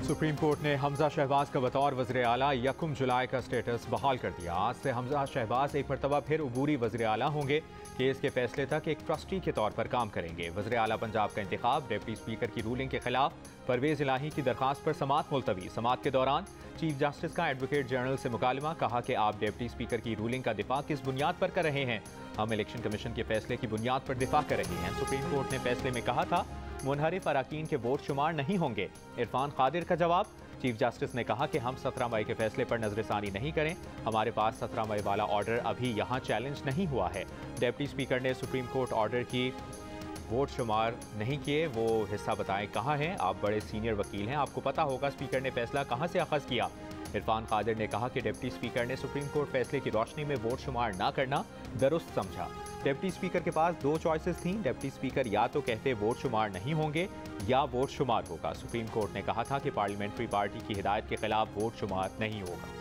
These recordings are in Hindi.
सुप्रीम कोर्ट ने हमजा शहबाज का बतौर वज़ीर आला 1 जुलाई का स्टेटस बहाल कर दिया। आज से हमजा शहबाज एक मरतबा फिर उबूरी वज़ीर आला होंगे। केस के फैसले तक एक ट्रस्टी के तौर पर काम करेंगे। वज़ीर आला पंजाब का इंतखाब, डिप्टी स्पीकर की रूलिंग के खिलाफ परवेज़ इलाही की दरखास्त पर समाअत मुलतवी। समाअत के दौरान चीफ जस्टिस का एडवोकेट जनरल से मुकालमा, कहा कि आप डिप्टी स्पीकर की रूलिंग का दिफा किस बुनियाद पर कर रहे हैं? हम इलेक्शन कमीशन के फैसले की बुनियाद पर दिफा कर रहे हैं। सुप्रीम कोर्ट ने फैसले में कहा था मुनहरिफ अराकीन के वोट शुमार नहीं होंगे। इरफान कादिर का जवाब, चीफ जस्टिस ने कहा कि हम 17 मई के फैसले पर नजरसानी नहीं करें। हमारे पास 17 मई वाला ऑर्डर अभी यहाँ चैलेंज नहीं हुआ है। डिप्टी स्पीकर ने सुप्रीम कोर्ट ऑर्डर की वोट शुमार नहीं किए, वो हिस्सा बताएं कहाँ हैं? आप बड़े सीनियर वकील हैं, आपको पता होगा स्पीकर ने फैसला कहाँ से अखज़ किया। इरफान कादिर ने कहा कि डिप्टी स्पीकर ने सुप्रीम कोर्ट फैसले की रोशनी में वोट शुमार ना करना दुरुस्त समझा। डिप्टी स्पीकर के पास 2 चॉइसेस थीं। डिप्टी स्पीकर या तो कहते वोट शुमार नहीं होंगे या वोट शुमार होगा। सुप्रीम कोर्ट ने कहा था कि पार्लियामेंट्री पार्टी की हिदायत के खिलाफ वोट शुमार नहीं होगा।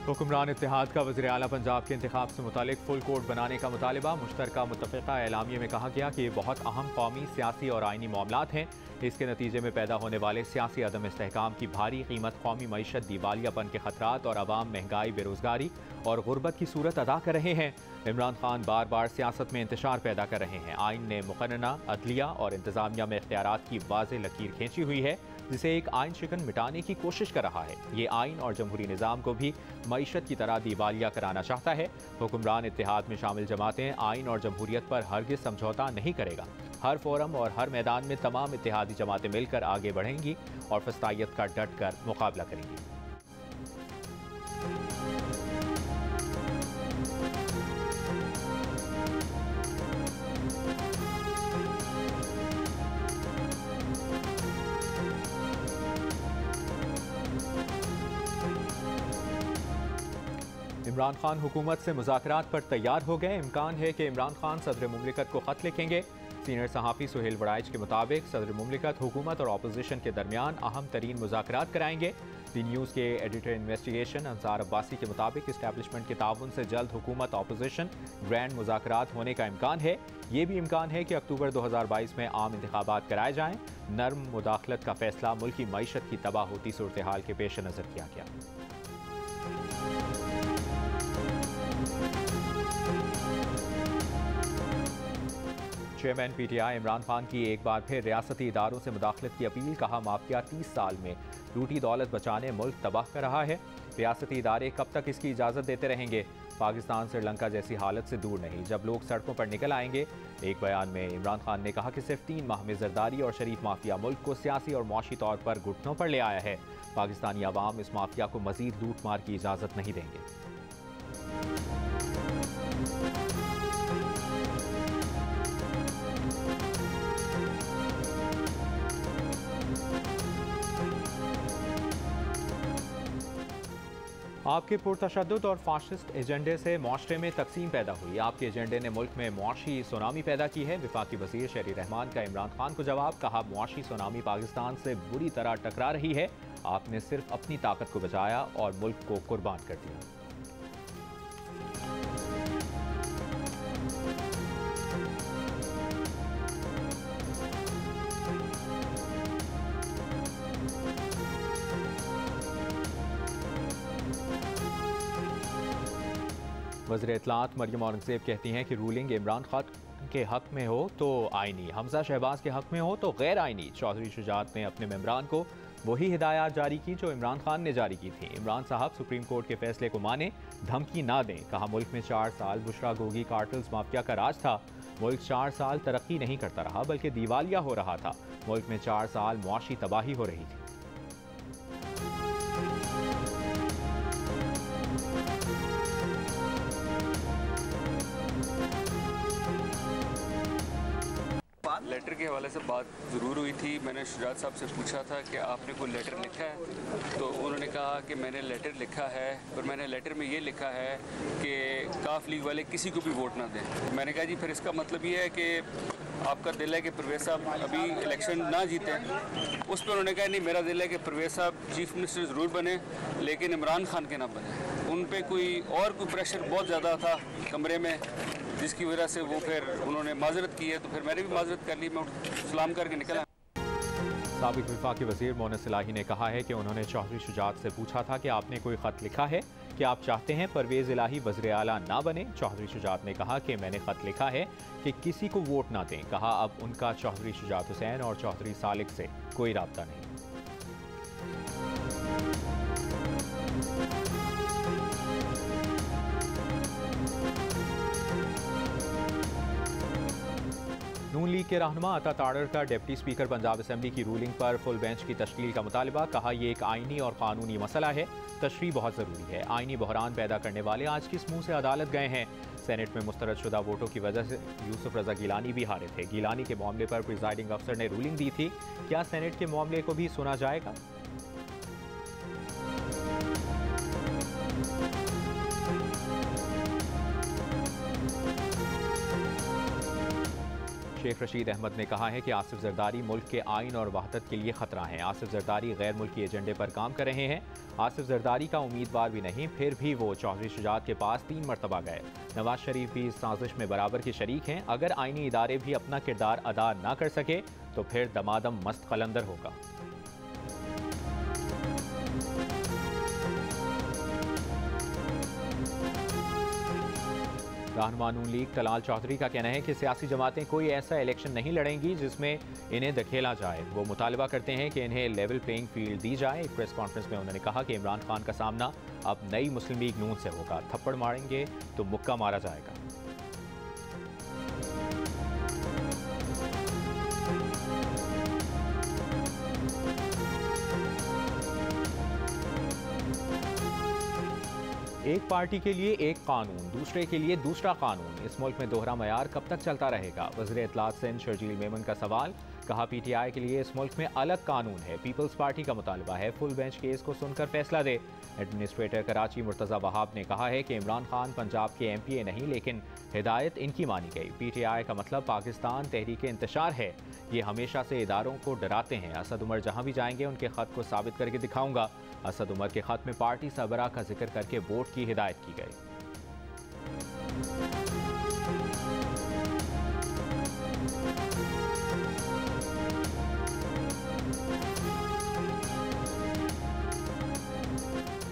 हुक्मरान इत्तेहाद का वज़ीर आला पंजाब के इंतखाब से मुतालिक फुल कोर्ट बनाने का मुतालिबा। मुश्तरका मुत्तफ़िक़ा एलामिया में कहा गया कि ये बहुत अहम कौमी, सियासी और आइनी मामलात हैं। इसके नतीजे में पैदा होने वाले सियासी अदम इस्तेहकाम की भारी कीमत कौमी मईशत, दिवालियापन के खतरात और अवाम महंगाई, बेरोज़गारी और गुर्बत की सूरत अदा कर रहे हैं। इमरान खान बार बार सियासत में इंतशार पैदा कर रहे हैं। आइन ने मुक़न्नना, अदलिया और इंतज़ामिया में इख्तियारात की वाज़ेह लकीर खींची हुई है, जिसे एक आइन शिकन मिटाने की कोशिश कर रहा है। ये आइन और जमहूरी निज़ाम को भी मईशत की तरह दिवालिया कराना चाहता है। हुक्मरान इत्तेहाद में शामिल जमातें आइन और जमहूरियत पर हरगिज़ समझौता नहीं करेगा। हर फोरम और हर मैदान में तमाम इत्तेहादी जमातें मिलकर आगे बढ़ेंगी और फस्तायत का डट कर मुकाबला करेंगी। इमरान खान हुकूमत से मुज़ाकरात पर तैयार हो गए। इम्कान है कि इमरान खान सदर मुमलिकत को ख़त लिखेंगे। सीनियर सहाफ़ी सुहेल वड़ाइच के मुताबिक सदर मुमलिकत हुकूमत और अपोजिशन के दरमियान अहम तरीन मुज़ाकरात कराएंगे। दी न्यूज़ के एडिटर इन्वेस्टिगेशन अंसार अब्बासी के मुताबिक इस्टेब्लिशमेंट के ताउन से जल्द हुकूमत अपोजिशन ग्रैंड मुज़ाकरात होने का इम्कान है। ये भी इम्कान है कि अक्टूबर 2022 में आम इंतखाबात कराए जाएँ। नर्म मुदाखलत का फैसला मुल्क की मईशत की तबाह होती सूरत हाल के पेश नज़र किया गया। चेयरमैन PTI इमरान खान की एक बार फिर रियासती इदारों से मुदाखलत की अपील। कहा माफिया 30 साल में लूटी दौलत बचाने मुल्क तबाह कर रहा है। रियासती इदारे कब तक इसकी इजाज़त देते रहेंगे? पाकिस्तान श्रीलंका जैसी हालत से दूर नहीं, जब लोग सड़कों पर निकल आएंगे। एक बयान में इमरान खान ने कहा कि सिर्फ 3 माह में जरदारी और शरीफ माफिया मुल्क को सियासी और मुआशी तौर पर घुटनों पर ले आया है। पाकिस्तानी अवाम इस माफिया को मजीद लूट मार की इजाज़त नहीं देंगे। आपके पुरतशद्दुद और फाशिस्ट एजेंडे से मुआशरे में तकसीम पैदा हुई। आपके एजेंडे ने मुल्क में मुआशी सुनामी पैदा की है। वफाकी वज़ीर शहरी रहमान का इमरान खान को जवाब, कहा मुआशी सुनामी पाकिस्तान से बुरी तरह टकरा रही है। आपने सिर्फ अपनी ताकत को बचाया और मुल्क को कुर्बान कर दिया। वज़ीर इत्तलात मरियम औरंगज़ेब कहती हैं कि रूलिंग इमरान खान के हक़ में हो तो आइनी, हमजा शहबाज के हक़ में हो तो गैर आइनी। चौधरी शुजात ने अपने मेंबरान को वही हिदायत जारी की जो इमरान खान ने जारी की थी। इमरान साहब सुप्रीम कोर्ट के फैसले को माने, धमकी ना दें। कहा मुल्क में 4 साल बुशरा गोगी कार्टल्स माफिया का राज था। मुल्क 4 साल तरक्की नहीं करता रहा बल्कि दिवालिया हो रहा था। मुल्क में 4 साल मुआशी तबाही हो रही थी। लेट लेटर के हवाले से बात ज़रूर हुई थी। मैंने शुजात साहब से पूछा था कि आपने कोई लेटर लिखा है, तो उन्होंने कहा कि मैंने लेटर लिखा है और मैंने लेटर में ये लिखा है कि काफ लीग वाले किसी को भी वोट ना दें। मैंने कहा जी फिर इसका मतलब ये है कि आपका दिल है कि परवेज़ साहब अभी इलेक्शन ना जीते। उस पर उन्होंने कहा नहीं, मेरा दिल है कि परवेज़ साहब चीफ मिनिस्टर ज़रूर बने लेकिन इमरान खान के ना बने। उन पे कोई प्रेशर बहुत ज़्यादा था कमरे में, जिसकी वजह से वो फिर उन्होंने माजरत की है, तो फिर मैंने भी माजरत कर ली। मैं सलाम करके निकला। साबिक वफाकी वज़ीर मोहन सलाही ने कहा है कि उन्होंने चौधरी शुजात से पूछा था कि आपने कोई ख़त लिखा है कि आप चाहते हैं परवेज़ इलाही वज़ीर आला ना बने। चौधरी शुजात ने कहा कि मैंने ख़त लिखा है कि किसी को वोट ना दें। कहा अब उनका चौधरी शुजात हुसैन और चौधरी सालिक से कोई राब्ता नहीं। नून लीग के रहनुमा अता ताड़र का डिप्टी स्पीकर पंजाब असेंबली की रूलिंग पर फुल बेंच की तश्कील का मुतालबा। कहा यह एक आइनी और कानूनी मसला है, तशरीह बहुत ज़रूरी है। आइनी बहरान पैदा करने वाले आज किस मुंह से अदालत गए हैं। सेनेट में मुस्तरद शुदा वोटों की वजह से यूसुफ रजा गिलानी भी हारे थे। गिलानी के मामले पर प्रिजाइडिंग अफसर ने रूलिंग दी थी। क्या सेनेट के मामले को भी सुना जाएगा? शेख रशीद अहमद ने कहा है कि आसिफ जरदारी मुल्क के आइन और वहदत के लिए खतरा हैं। आसिफ जरदारी गैर मुल्की एजेंडे पर काम कर रहे हैं। आसिफ जरदारी का उम्मीदवार भी नहीं, फिर भी वो चौधरी शुजात के पास 3 मरतबा गए। नवाज शरीफ भी इस साजिश में बराबर के शरीक हैं। अगर आइनी इदारे भी अपना किरदार अदा ना कर सके तो फिर दमादम मस्त कलंदर होगा। रहनुमा नून लीग तलाल चौधरी का कहना है कि सियासी जमातें कोई ऐसा इलेक्शन नहीं लड़ेंगी जिसमें इन्हें धकेला जाए। वो मुतालबा करते हैं कि इन्हें लेवल प्लेइंग फील्ड दी जाए। एक प्रेस कॉन्फ्रेंस में उन्होंने कहा कि इमरान खान का सामना अब नई मुस्लिम लीग नून से होगा। थप्पड़ मारेंगे तो मुक्का मारा जाएगा। एक पार्टी के लिए एक कानून, दूसरे के लिए दूसरा कानून। इस मुल्क में दोहरा मयार कब तक चलता रहेगा? वज़ीर इत्तलात सिंध शर्जील मेमन का सवाल। कहा पीटीआई के लिए इस मुल्क में अलग कानून है। पीपल्स पार्टी का मुतालबा है फुल बेंच केस को सुनकर फैसला दे। एडमिनिस्ट्रेटर कराची मुर्तज़ा वहाब ने कहा है कि इमरान खान पंजाब के MPA नहीं लेकिन हिदायत इनकी मानी गई। पीटीआई का मतलब पाकिस्तान तहरीक इंतशार है। ये हमेशा से इदारों को डराते हैं। असद उमर जहां भी जाएंगे उनके खत को साबित करके दिखाऊंगा। असद उमर के खत में पार्टी सरबराह का जिक्र करके वोट की हिदायत की गई।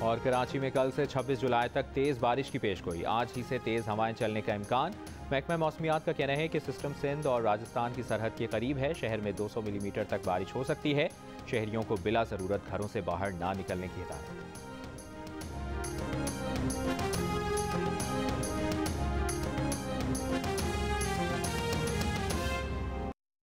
और कराची में कल से 26 जुलाई तक तेज़ बारिश की पेशगोई। आज ही से तेज़ हवाएं चलने का इम्कान। महकमा मौसमियात का कहना है कि सिस्टम सिंध और राजस्थान की सरहद के करीब है। शहर में 200 मिलीमीटर तक बारिश हो सकती है। शहरियों को बिला ज़रूरत घरों से बाहर ना निकलने की हिदायत।